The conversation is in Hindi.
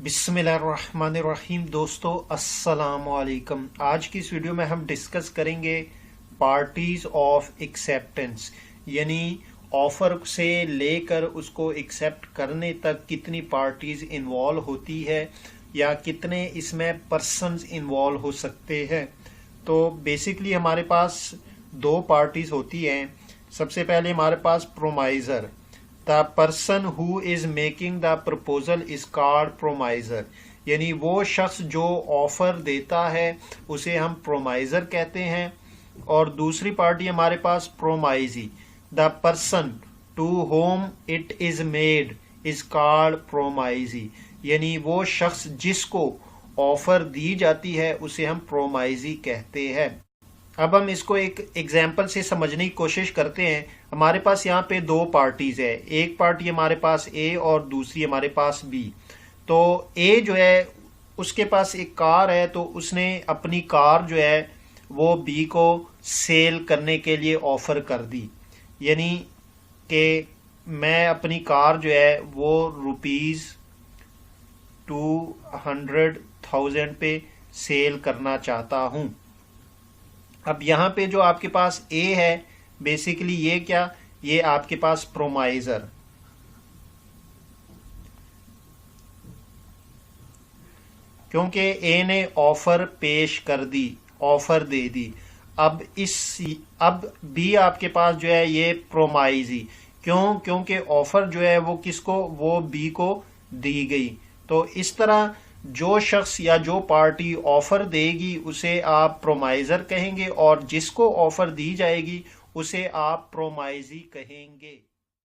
बिस्मिल्लाहिर्रहमानिर्रहीम। दोस्तों अस्सलाम वालेकुम। आज की इस वीडियो में हम डिस्कस करेंगे पार्टीज ऑफ एक्सेप्टेंस, यानी ऑफर से लेकर उसको एक्सेप्ट करने तक कितनी पार्टीज इन्वॉल्व होती है या कितने इसमें पर्सन्स इन्वॉल्व हो सकते हैं। तो बेसिकली हमारे पास दो पार्टीज होती हैं। सबसे पहले हमारे पास promisor, the person who is making the proposal is called promisor, यानी वो शख्स जो ऑफर देता है उसे हम प्रोमाइजर कहते हैं। और दूसरी पार्टी हमारे पास promisee, the person to whom it is made is called promisee, यानी वो शख्स जिसको ऑफर दी जाती है उसे हम प्रोमाइजी कहते हैं। अब हम इसको एक एग्जाम्पल से समझने की कोशिश करते हैं। हमारे पास यहाँ पे दो पार्टीज है, एक पार्टी हमारे पास ए और दूसरी हमारे पास बी। तो ए जो है उसके पास एक कार है, तो उसने अपनी कार जो है वो बी को सेल करने के लिए ऑफर कर दी, यानी कि मैं अपनी कार जो है वो ₹200,000 पे सेल करना चाहता हूँ। अब यहाँ पे जो आपके पास ए है, बेसिकली ये क्या, ये आपके पास प्रोमाइजर, क्योंकि ए ने ऑफर पेश कर दी, ऑफर दे दी। अब बी आपके पास जो है ये प्रोमाइजी, क्योंकि ऑफर जो है वो किसको, वो बी को दी गई। तो इस तरह जो शख्स या जो पार्टी ऑफर देगी उसे आप प्रोमाइजर कहेंगे और जिसको ऑफर दी जाएगी उसे आप प्रोमाइजी कहेंगे।